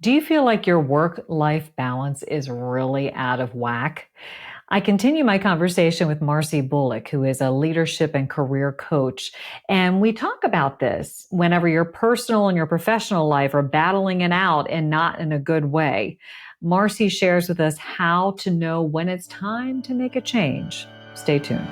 Do you feel like your work-life balance is really out of whack? I continue my conversation with Marcy Bullock, who is a leadership and career coach. And we talk about this whenever your personal and your professional life are battling it out and not in a good way. Marcy shares with us how to know when it's time to make a change. Stay tuned.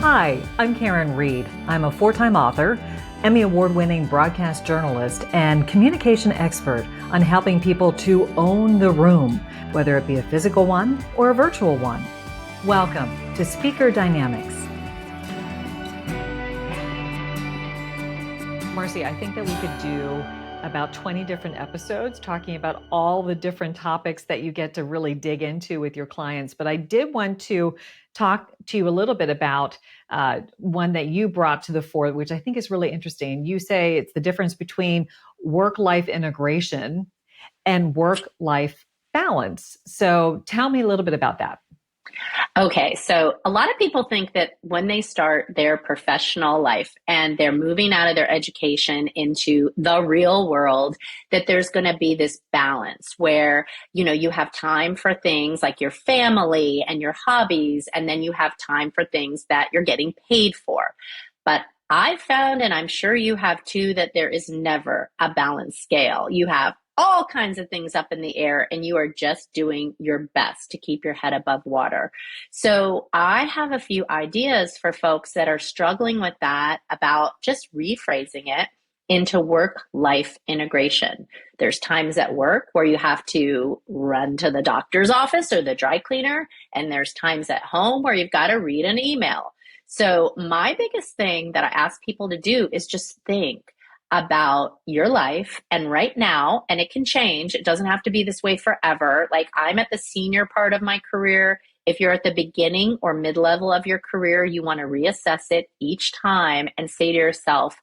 Hi, I'm Karin Reed. I'm a four-time author, Emmy Award-winning broadcast journalist, and communication expert on helping people to own the room, whether it be a physical one or a virtual one. Welcome to Speaker Dynamics. Marcy, I think that we could do about 20 different episodes talking about all the different topics that you get to really dig into with your clients. But I did want to talk to you a little bit about one that you brought to the fore, which I think is really interesting. You say it's the difference between work-life integration and work-life balance. So tell me a little bit about that. Okay, so a lot of people think that when they start their professional life and they're moving out of their education into the real world, that there's going to be this balance where, you have time for things like your family and your hobbies, and then you have time for things that you're getting paid for. But I've found, and I'm sure you have too, that there is never a balanced scale. You have all kinds of things up in the air, and you are just doing your best to keep your head above water. So I have a few ideas for folks that are struggling with that about just rephrasing it into work-life integration. There's times at work where you have to run to the doctor's office or the dry cleaner, and there's times at home where you've got to read an email. So my biggest thing that I ask people to do is just think about your life and right now, and it can change. It doesn't have to be this way forever. Like I'm at the senior part of my career. If you're at the beginning or mid-level of your career, you want to reassess it each time and say to yourself,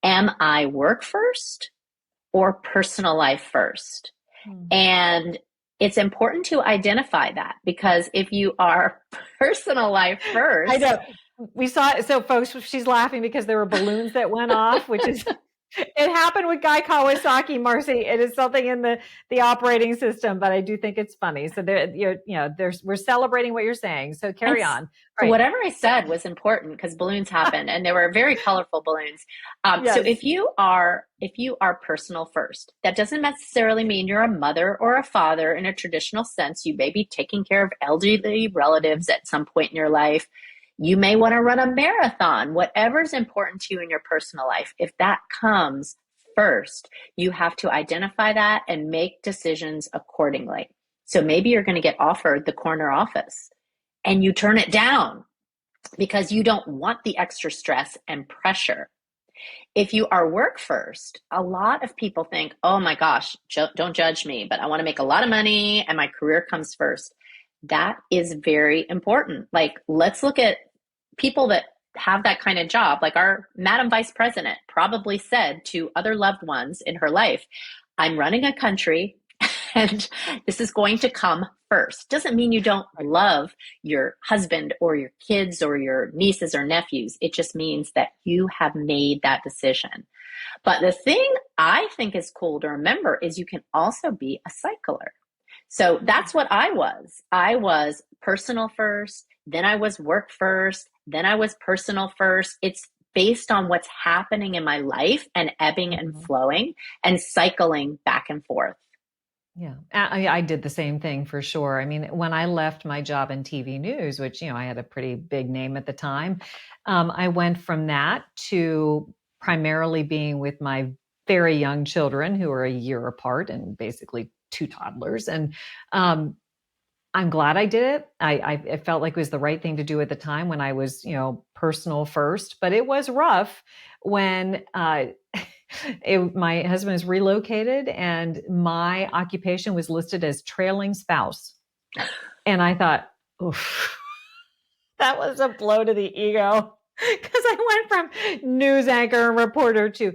am I work first or personal life first? And it's important to identify that, because if you are personal life first. I know. We saw it. So folks, she's laughing because there were balloons that went off, which is, it happened with Guy Kawasaki, Marcy. It is something in the operating system, but I do think it's funny. So there, we're celebrating what you're saying. So carry on. Right. Whatever I said was important because balloons happened and they were very colorful balloons. Yes. So if you are personal first, that doesn't necessarily mean you're a mother or a father in a traditional sense. You may be taking care of elderly relatives at some point in your life. You may want to run a marathon, whatever's important to you in your personal life. If that comes first, you have to identify that and make decisions accordingly. So maybe you're going to get offered the corner office and you turn it down because you don't want the extra stress and pressure. If you are work first, a lot of people think, oh my gosh, don't judge me, but I want to make a lot of money and my career comes first. That is very important. Like, let's look at people that have that kind of job. Like our Madam Vice President probably said to other loved ones in her life, I'm running a country and this is going to come first. Doesn't mean you don't love your husband or your kids or your nieces or nephews. It just means that you have made that decision. But the thing I think is cool to remember is you can also be a cycler. So that's what I was. I was personal first, then I was work first, then I was personal first. It's based on what's happening in my life and ebbing and flowing and cycling back and forth. Yeah, I did the same thing for sure. I mean, when I left my job in TV news, which, I had a pretty big name at the time, I went from that to primarily being with my very young children who are a year apart and basically two toddlers. And I'm glad I did it. I felt like it was the right thing to do at the time when I was, personal first, but it was rough when my husband was relocated and my occupation was listed as trailing spouse. And I thought, oof, that was a blow to the ego because I went from news anchor and reporter to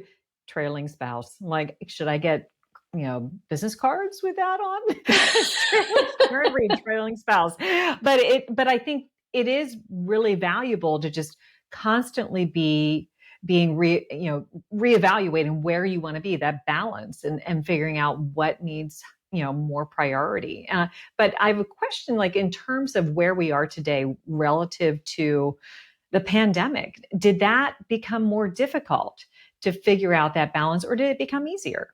trailing spouse. I'm like, should I get business cards with that on? Read trailing spouse. But I think it is really valuable to just constantly be being reevaluating where you want to be, that balance, and figuring out what needs more priority. But I have a question, like in terms of where we are today relative to the pandemic, did that become more difficult to figure out that balance, or did it become easier?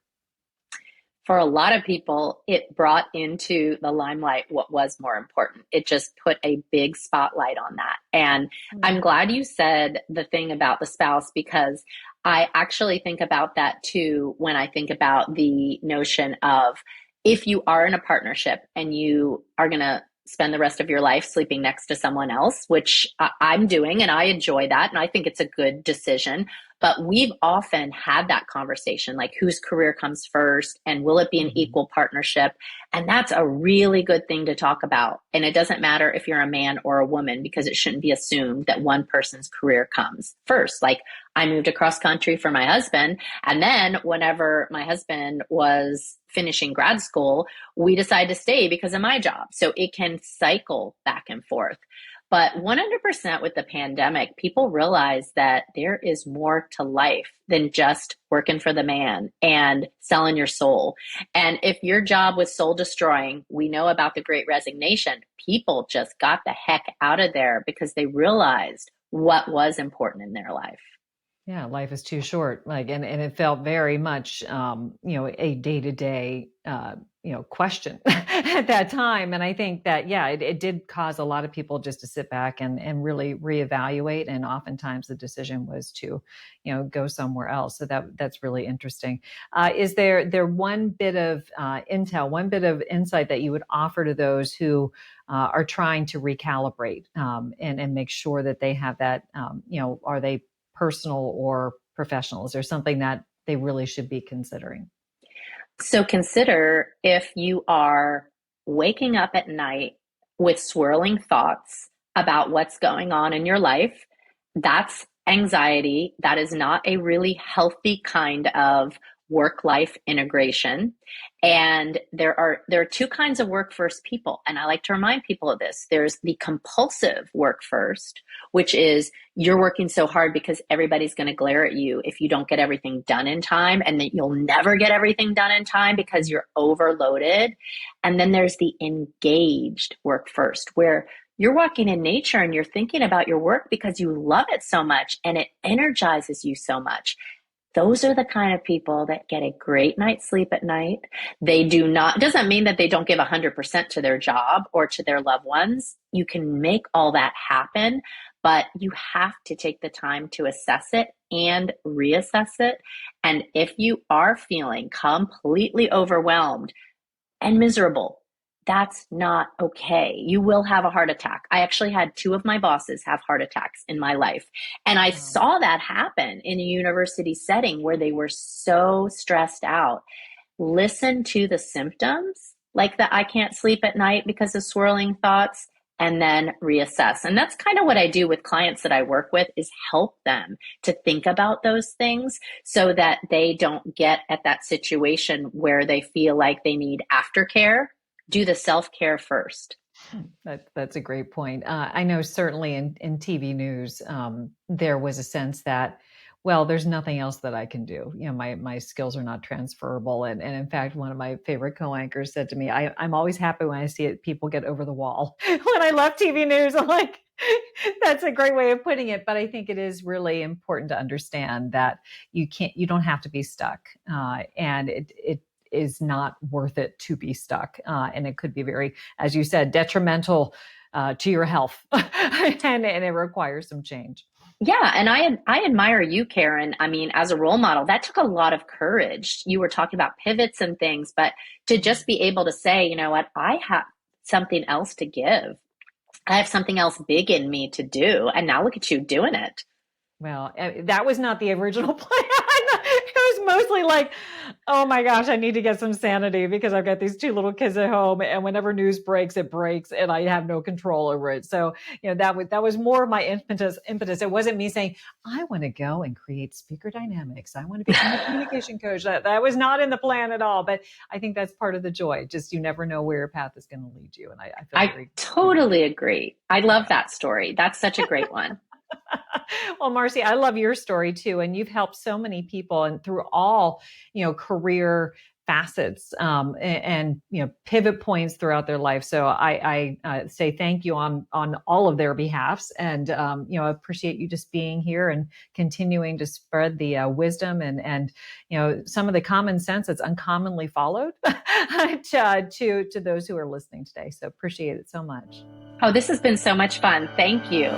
For a lot of people, it brought into the limelight what was more important. It just put a big spotlight on that. And I'm glad you said the thing about the spouse, because I actually think about that too when I think about the notion of, if you are in a partnership and you are going to spend the rest of your life sleeping next to someone else, which I'm doing, and I enjoy that. And I think it's a good decision. But we've often had that conversation, like whose career comes first and will it be an equal partnership? And that's a really good thing to talk about. And it doesn't matter if you're a man or a woman, because it shouldn't be assumed that one person's career comes first. Like, I moved across country for my husband. And then whenever my husband was finishing grad school, we decided to stay because of my job. So it can cycle back and forth. But 100% with the pandemic, people realize that there is more to life than just working for the man and selling your soul. And if your job was soul destroying, we know about the Great Resignation. People just got the heck out of there because they realized what was important in their life. Yeah, life is too short. Like, and it felt very much, a day to day, question at that time. And I think that, yeah, it did cause a lot of people just to sit back and really reevaluate. And oftentimes the decision was to, go somewhere else. So that's really interesting. Is there one bit of intel, one bit of insight that you would offer to those who are trying to recalibrate and make sure that they have that, are they personal or professional? Is there something that they really should be considering? So consider, if you are waking up at night with swirling thoughts about what's going on in your life, that's anxiety. That is not a really healthy kind of work life integration. And there are two kinds of work first people. And I like to remind people of this. There's the compulsive work first, which is you're working so hard because everybody's going to glare at you if you don't get everything done in time, and that you'll never get everything done in time because you're overloaded. And then there's the engaged work first, where you're walking in nature and you're thinking about your work because you love it so much and it energizes you so much. Those are the kind of people that get a great night's sleep at night. They do not, it doesn't mean that they don't give 100% to their job or to their loved ones. You can make all that happen, but you have to take the time to assess it and reassess it. And if you are feeling completely overwhelmed and miserable, that's not okay. You will have a heart attack. I actually had two of my bosses have heart attacks in my life. And I saw that happen in a university setting where they were so stressed out. Listen to the symptoms, like the I can't sleep at night because of swirling thoughts, and then reassess. And that's kind of what I do with clients that I work with, is help them to think about those things so that they don't get at that situation where they feel like they need aftercare. Do the self-care first. That's a great point. I know certainly in TV news, there was a sense that, well, there's nothing else that I can do. My skills are not transferable. And in fact, one of my favorite co-anchors said to me, I'm always happy when I see people get over the wall. When I left TV news, I'm like, that's a great way of putting it. But I think it is really important to understand that you don't have to be stuck. And it is not worth it to be stuck. And it could be very, as you said, detrimental to your health. And it requires some change. Yeah, and I admire you, Karin. I mean, as a role model, that took a lot of courage. You were talking about pivots and things, but to just be able to say, you know what, I have something else to give. I have something else big in me to do. And now look at you doing it. Well, that was not the original plan. It was mostly like, oh my gosh, I need to get some sanity because I've got these two little kids at home, and whenever news breaks, it breaks, and I have no control over it. So, that was more of my impetus. It wasn't me saying, I want to go and create speaker dynamics. I want to become a communication coach. That was not in the plan at all. But I think that's part of the joy. Just you never know where your path is going to lead you. And I feel I very totally agree. I love that story. That's such a great one. Well, Marcy, I love your story too, and you've helped so many people, and through all career facets, and pivot points throughout their life. So I say thank you on all of their behalfs, and appreciate you just being here and continuing to spread the wisdom and some of the common sense that's uncommonly followed to those who are listening today. So appreciate it so much. Oh, this has been so much fun. Thank you.